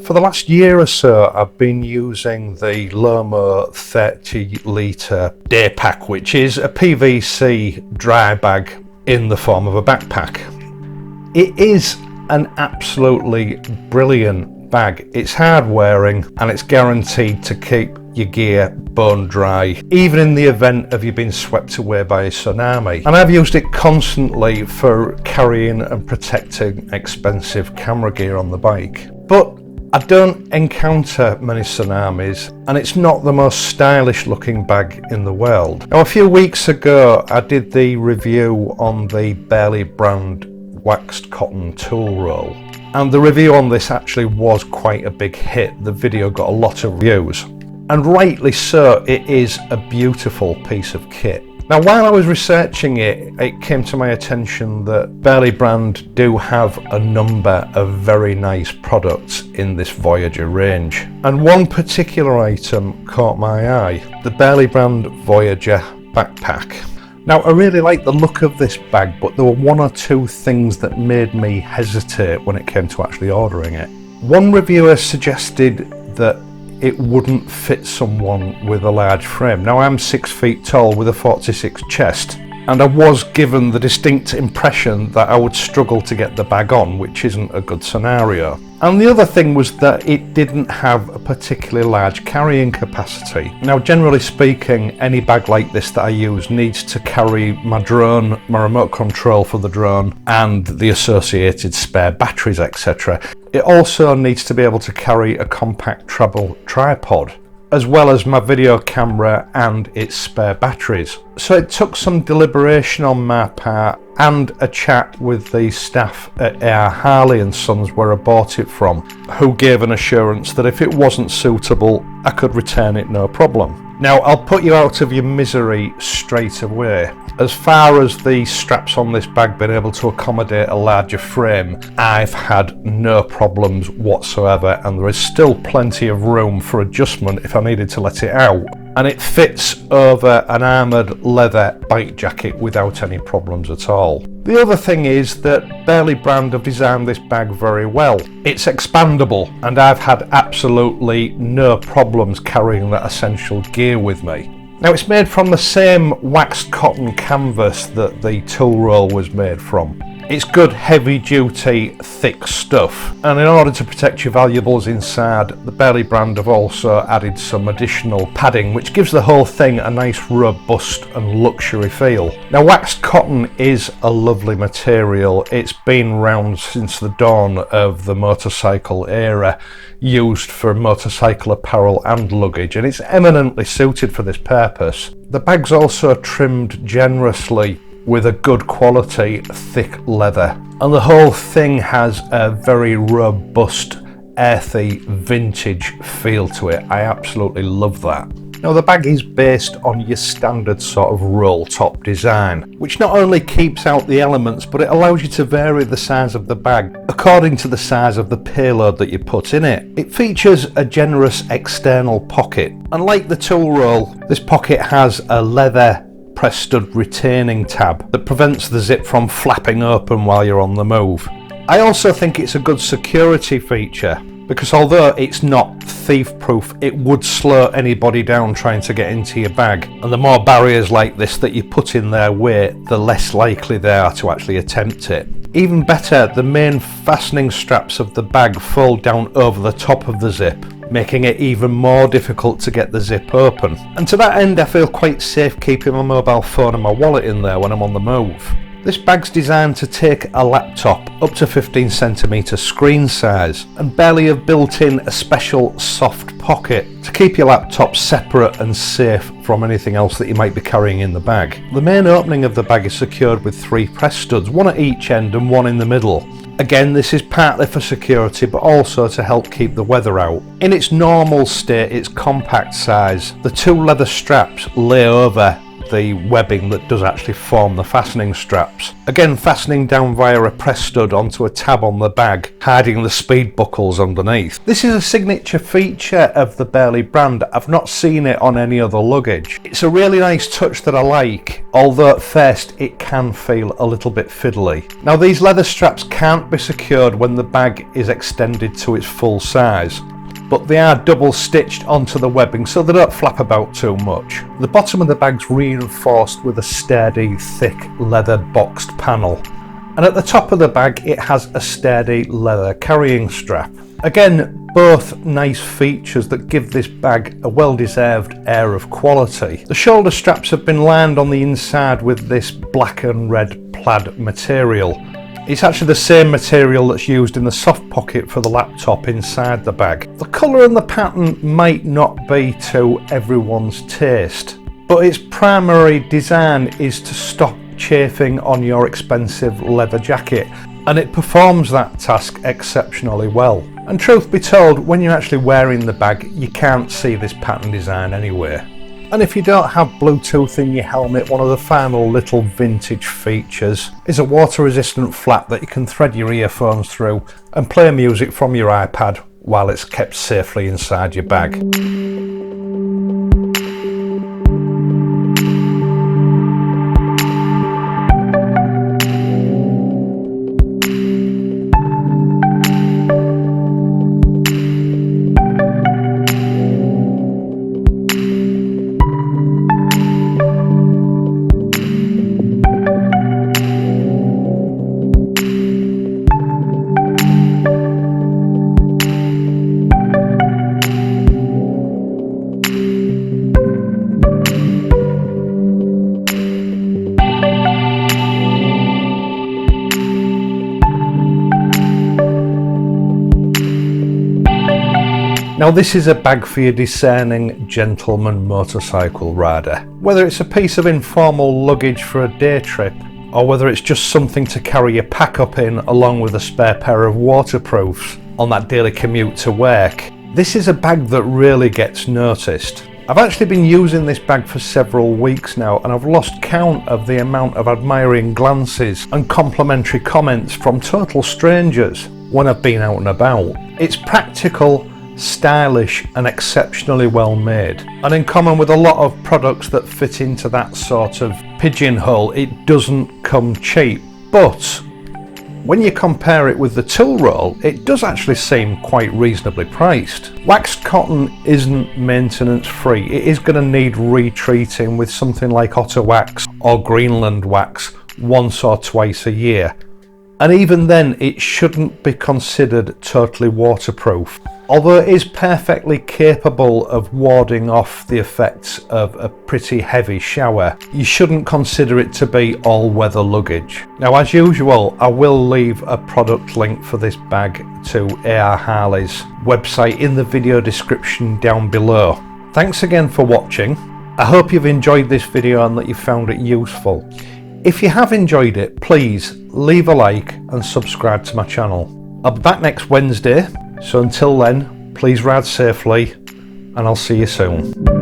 For the last year or so, I've been using the Lomo 30 litre day pack, which is a PVC dry bag in the form of a backpack. It is an absolutely brilliant bag. It's hard wearing and it's guaranteed to keep your gear bone dry, even in the event of you being swept away by a tsunami. And I've used it constantly for carrying and protecting expensive camera gear on the bike. But I don't encounter many tsunamis, and it's not the most stylish looking bag in the world. Now, a few weeks ago I did the review on the Burly brand waxed cotton tool roll, and the review on this actually was quite a big hit. The video got a lot of views, and rightly so. It is a beautiful piece of kit. Now, while I was researching it, it came to my attention that Burly brand do have a number of very nice products in this Voyager range. And one particular item caught my eye, the Burly brand Voyager backpack. Now, I really like the look of this bag, but there were one or two things that made me hesitate when it came to actually ordering it. One reviewer suggested that it wouldn't fit someone with a large frame. Now, I'm 6 feet tall with a 46 chest, and I was given the distinct impression that I would struggle to get the bag on, which isn't a good scenario. And the other thing was that it didn't have a particularly large carrying capacity. Now, generally speaking, any bag like this that I use needs to carry my drone, my remote control for the drone, and the associated spare batteries, etc. It also needs to be able to carry a compact travel tripod, as well as my video camera and its spare batteries. So it took some deliberation on my part and a chat with the staff at AR Harley & Sons, where I bought it from, who gave an assurance that if it wasn't suitable, I could return it no problem. Now, I'll put you out of your misery straight away. As far as the straps on this bag being able to accommodate a larger frame, I've had no problems whatsoever, and there is still plenty of room for adjustment if I needed to let it out. And it fits over an armoured leather bike jacket without any problems at all. The other thing is that Burly brand have designed this bag very well. It's expandable, and I've had absolutely no problems carrying that essential gear with me. Now, it's made from the same waxed cotton canvas that the tool roll was made from. It's good, heavy duty, thick stuff, and in order to protect your valuables inside, the Burly brand have also added some additional padding, which gives the whole thing a nice robust and luxury feel. Now, waxed cotton is a lovely material. It's been around since the dawn of the motorcycle era, used for motorcycle apparel and luggage, and it's eminently suited for this purpose. The bag's also trimmed generously with a good quality thick leather, and the whole thing has a very robust, earthy, vintage feel to it. I absolutely love that. Now, the bag is based on your standard sort of roll top design, which not only keeps out the elements, but it allows you to vary the size of the bag according to the size of the payload that you put in it. It features a generous external pocket, and like the tool roll, this pocket has a leather press stud retaining tab that prevents the zip from flapping open while you're on the move. I also think it's a good security feature, because although it's not thief proof, it would slow anybody down trying to get into your bag, and the more barriers like this that you put in their way, the less likely they are to actually attempt it. Even better, the main fastening straps of the bag fold down over the top of the zip, making it even more difficult to get the zip open. And to that end, I feel quite safe keeping my mobile phone and my wallet in there when I'm on the move. This bag's designed to take a laptop up to 15cm screen size, and Burly have built in a special soft pocket to keep your laptop separate and safe from anything else that you might be carrying in the bag. The main opening of the bag is secured with 3 press studs, one at each end and one in the middle. Again, this is partly for security, but also to help keep the weather out. In its normal state, its compact size, the 2 leather straps lay over the webbing that does actually form the fastening straps. Again, fastening down via a press stud onto a tab on the bag, hiding the speed buckles underneath. This is a signature feature of the Burly brand. I've not seen it on any other luggage. It's a really nice touch that I like, although at first it can feel a little bit fiddly. Now, these leather straps can't be secured when the bag is extended to its full size, but they are double stitched onto the webbing so they don't flap about too much. The bottom of the bag's reinforced with a sturdy, thick leather boxed panel, and at the top of the bag it has a sturdy leather carrying strap. Again, both nice features that give this bag a well-deserved air of quality. The shoulder straps have been lined on the inside with this black and red plaid material. It's actually the same material that's used in the soft pocket for the laptop inside the bag. The colour and the pattern might not be to everyone's taste, but its primary design is to stop chafing on your expensive leather jacket, and it performs that task exceptionally well. And truth be told, when you're actually wearing the bag, you can't see this pattern design anywhere. And if you don't have Bluetooth in your helmet, one of the final little vintage features is a water resistant flap that you can thread your earphones through and play music from your iPad while it's kept safely inside your bag. Now, this is a bag for your discerning gentleman motorcycle rider. Whether it's a piece of informal luggage for a day trip, or whether it's just something to carry your pack up in along with a spare pair of waterproofs on that daily commute to work, this is a bag that really gets noticed. I've actually been using this bag for several weeks now, and I've lost count of the amount of admiring glances and complimentary comments from total strangers when I've been out and about. It's practical, stylish and exceptionally well made, and in common with a lot of products that fit into that sort of pigeonhole, it doesn't come cheap. But when you compare it with the tool roll, it does actually seem quite reasonably priced. Waxed cotton isn't maintenance free. It is going to need retreating with something like otter wax or Greenland wax once or twice a year, and even then it shouldn't be considered totally waterproof. Although it is perfectly capable of warding off the effects of a pretty heavy shower, you shouldn't consider it to be all-weather luggage. Now, as usual, I will leave a product link for this bag to A.R. Harley's website in the video description down below. Thanks again for watching. I hope you've enjoyed this video and that you found it useful. If you have enjoyed it, please leave a like and subscribe to my channel. I'll be back next Wednesday. So until then, please ride safely, and I'll see you soon.